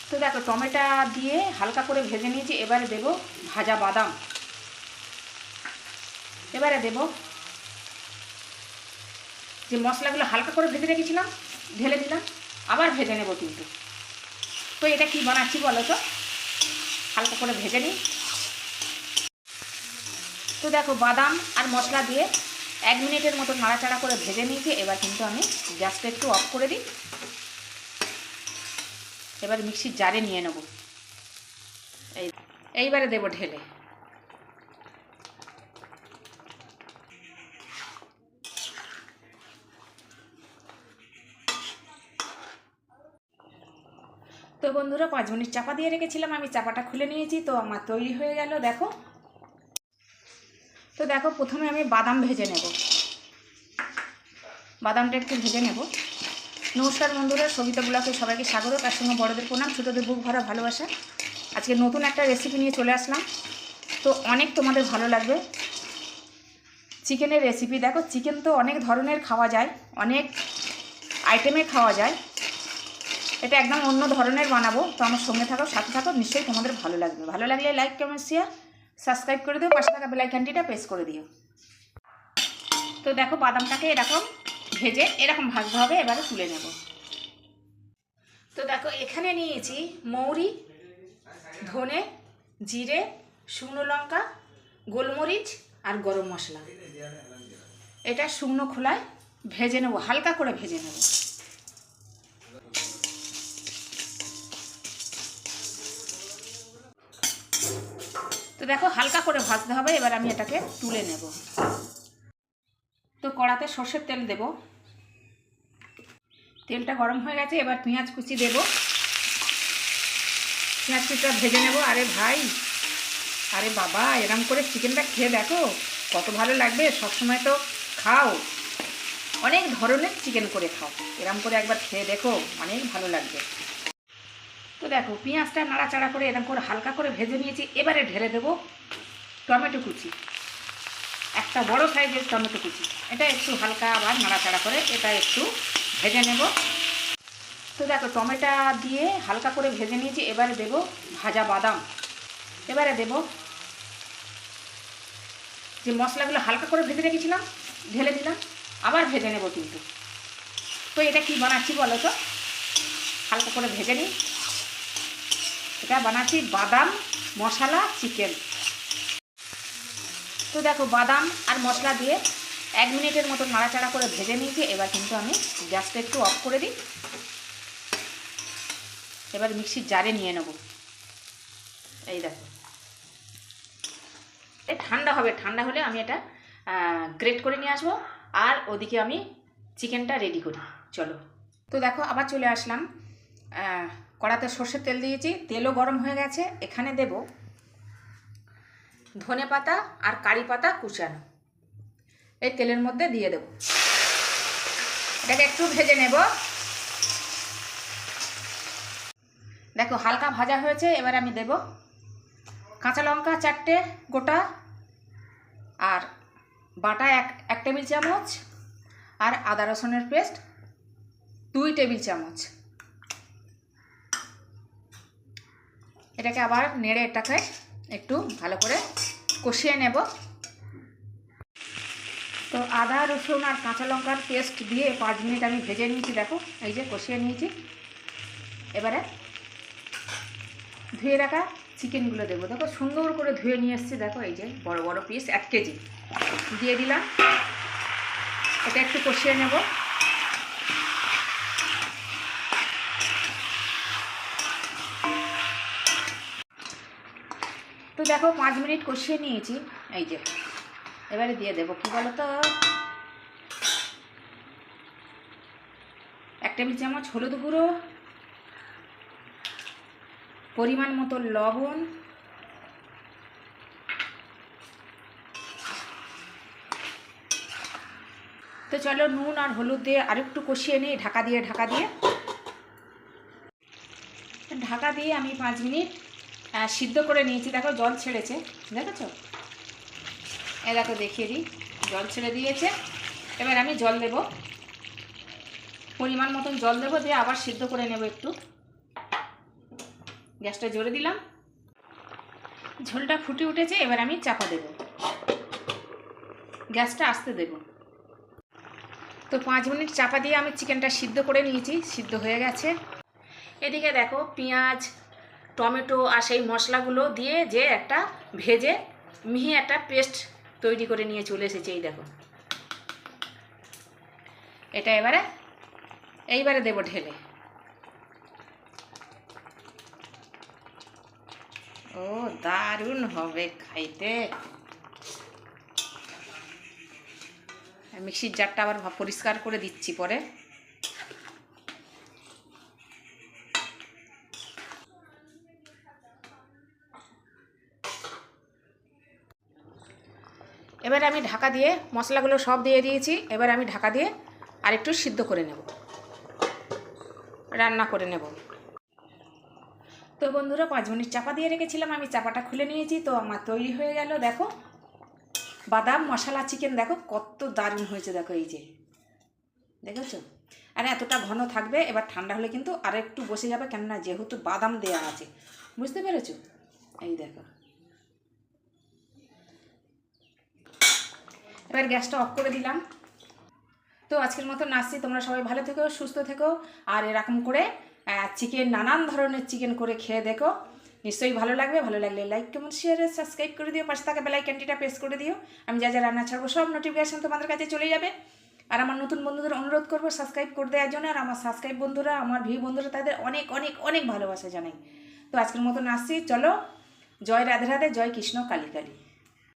তো দেখো টমেটো দিয়ে হালকা করে ভেজে নিয়েছি। এবারে দেব ভাজা বাদাম, এবারে দেব যে মশলাগুলো হালকা করে ভেজে রেখেছিলাম ঢেলে দিলাম, আবার ভেজে নেব কিন্তু। তো এটা কি বানাচ্ছি বলো তো, হালকা করে ভেজে নিই। তো দেখো বাদাম আর মশলা দিয়ে 1 মিনিটের মতো নাড়াচাড়া করে ভেজে নিয়েছি। এবার কিন্তু আমি গ্যাসটা একটু অফ করে দিই। এবার মিক্সির জারে নিয়ে নেব। এইবারে দেব ঢেলে। তো বন্ধুরা 5 মিনিট চাপা দিয়ে রেখেছিলাম, আমি চাপাটা খুলে নিয়েছি। তো আমার তৈরি হয়ে গেল দেখো। তো দেখো প্রথমে আমি বাদাম ভেজে নেব, বাদামটা একটু ভেজে নেব। নমস্কার বন্ধুরা, সবিতা ব্লগে সবাইকে স্বাগত, তার সঙ্গে বড়দের প্রণাম, ছোটোদের বুক ভরা ভালোবাসা। আজকে নতুন একটা রেসিপি নিয়ে চলে আসলাম, তো অনেক তোমাদের ভালো লাগবে। চিকেনের রেসিপি। দেখো চিকেন তো অনেক ধরনের খাওয়া যায়, অনেক আইটেমে খাওয়া যায়, এটা একদম অন্য ধরনের বানাবো। তো আমার সঙ্গে থাকো, সাথে থাকো, নিশ্চয়ই তোমাদের ভালো লাগবে। ভালো লাগলে লাইক কমেন্ট শেয়ার সাবস্ক্রাইব করে দিও, পাশে থাকা বেল আইকনটিটা প্রেস করে দিও। তো দেখো বাদামটাকে এরকম ভেজে এরকম ভাজতে হবে, এবারে তুলে নেব। তো দেখো এখানে নিয়েছি মৌরি, ধনে, জিরে, শুকনো লঙ্কা, গোলমরিচ আর গরম মশলা। এটা শুকনো খোলায় ভেজে নেব, হালকা করে ভেজে নেব। তো দেখো হালকা করে ভাজতে হবে, এবার আমি এটাকে তুলে নেব। তো কড়াতে সর্ষের তেল দেব, তেলটা গরম হয়ে গেছে। এবার পেঁয়াজ কুচি দেব, পেঁয়াজ কুচিটা ভেজে নেব। আরে ভাই, আরে বাবা, এরম করে চিকেনটা খেয়ে দেখো কত ভালো লাগবে। সবসময় তো খাও, অনেক ধরনের চিকেন করে খাও, এরম করে একবার খেয়ে দেখো, অনেক ভালো লাগবে। তো দেখো পেঁয়াজটা নাড়াচাড়া করে এরকম করে হালকা করে ভেজে নিয়েছি। এবারে ঢেলে দেব টমেটো কুচি, একটা বড় সাইজের টমেটো কুচি। এটা একটু হালকা আবার নাড়াচাড়া করে এটা একটু ভেজে নেব। তো দেখো টমেটো দিয়ে হালকা করে ভেজে নিয়েছি। এবারে দেব ভাজা বাদাম, এবারে দেব যে মশলাগুলো হালকা করে ভেজে রেখেছিলাম ঢেলে দিলাম, আবার ভেজে নেব কিন্তু। তো এটা কি বানাচ্ছি বলো তো, হালকা করে ভেজে নিই। এটা বানাচ্ছি বাদাম মশলা চিকেন। তো দেখো বাদাম আর মশলা দিয়ে 1 মিনিটের মতো নাড়াচাড়া করে ভেজে নিয়েছি। এবার কিন্তু আমি গ্যাসটা একটু অফ করে দিই। এবার মিক্সির জারে নিয়ে নেব। এই দেখো ঠান্ডা হবে, ঠান্ডা হলে আমি এটা গ্রেট করে নিয়ে আসবো, আর ওদিকে আমি চিকেনটা রেডি করি। চলো। তো দেখো আবার চলে আসলাম, কড়াতে সর্ষের তেল দিয়েছি, তেলও গরম হয়ে গেছে। এখানে দেব ধনে পাতা আর কারি পাতা কুচানো, এই তেলের মধ্যে দিয়ে দেব। এটাকে একটু ভেজে নেব। দেখো হালকা ভাজা হয়েছে। এবার আমি দেব কাঁচা লঙ্কা 4টে গোটা, আর বাটা 1 টেবিল চামচ, আর আদা রসুনের পেস্ট 2 টেবিল চামচ। এটাকে আবার নেড়ে এটাকে একটু ভালো করে কষিয়ে নেব। তো আদা রসুন আর কাঁচা লঙ্কার পেস্ট দিয়ে 5 মিনিট আমি ভেজে নিয়েছি। দেখো এই যে কষিয়ে নিয়েছি। এবারে ধুয়ে রাখা চিকেনগুলো দেবো। দেখো সুন্দর করে ধুয়ে নিয়ে এসেছি। দেখো এই যে বড় বড় পিস 1 কেজি দিয়ে দিলাম। এটা একটু কষিয়ে নেব। তো দেখো 5 মিনিট কষিয়ে নিয়েছি। এই যে এবারে দিয়ে দেবো কি বলো তো, 1 টেবিল চামচ হলুদ গুঁড়ো, পরিমাণ মতো লবণ, তো চলো নুন আর হলুদ দিয়ে আরেকটু কষিয়ে নিই ঢাকা দিয়ে। ঢাকা দিয়ে আমি 5 মিনিট সিদ্ধ করে নিয়েছি। দেখো জল ছেড়েছে, দেখেছো? এ দেখো দেখিয়ে দিই, জল ছেড়ে দিয়েছে। এবার আমি জল দেব, পরিমাণ মতন জল দেবো, দিয়ে আবার সিদ্ধ করে নেব একটু। গ্যাসটা জোরে দিলাম, ঝোলটা ফুটে উঠেছে। এবার আমি চাপা দেব, গ্যাসটা আস্তে দেব। তো 5 মিনিট চাপা দিয়ে আমি চিকেনটা সিদ্ধ করে নিয়েছি, সিদ্ধ হয়ে গেছে। এদিকে দেখো পেঁয়াজ, টমেটো আর সেই মশলাগুলো দিয়ে যে একটা ভেজে মিহি একটা পেস্ট তৈরি করে নিয়ে চলে এসেছে। এই দেখো, এটা এইবারে দেবো ঢেলে। ও দারুণ হবে খাইতে। মিক্সির জারটা আবার পরিষ্কার করে দিচ্ছি পরে। এবার আমি ঢাকা দিয়ে, মশলাগুলো সব দিয়ে দিয়েছি, এবার আমি ঢাকা দিয়ে আরেকটু সিদ্ধ করে নেব, রান্না করে নেব। তো বন্ধুরা 5 মিনিট চাপা দিয়ে রেখেছিলাম, আমি চাপাটা খুলে নিয়েছি। তো আমার তৈরি হয়ে গেল। দেখো বাদাম মশলা চিকেন, দেখো কত দারুণ হয়েছে। দেখো এই যে দেখেছো, আর এতটা ঘন থাকবে। এবার ঠান্ডা হলে কিন্তু আর একটু বসে যাবে, কেননা যেহেতু বাদাম দেওয়া আছে, বুঝতে পেরেছো? এই দেখো, এবার গ্যাসটা অফ করে দিলাম। তো আজকের মতো আসছি, তোমরা সবাই ভালো থেকো, সুস্থ থেকো, আর এরকম করে চিকেন, নানান ধরনের চিকেন করে খেয়ে দেখো, নিশ্চয়ই ভালো লাগবে। ভালো লাগলে লাইক, কমেন্ট, শেয়ার, সাবস্ক্রাইব করে দিও, পাশে থাকা বেল আইকনটিটা প্রেস করে দিও। আমি যা যা রান্না ছাড়বো সব নোটিফিকেশন তোমাদের কাছে চলে যাবে। আর আমার নতুন বন্ধুদের অনুরোধ করবো সাবস্ক্রাইব করে দেওয়ার জন্য। আর আমার সাবস্ক্রাইব বন্ধুরা, আমার ভিউ বন্ধুরা, তাদের অনেক অনেক অনেক ভালোবাসা জানাই। তো আজকের মতন আসছি, চলো। জয় রাধে রাধে, জয় কৃষ্ণ কালী কালী।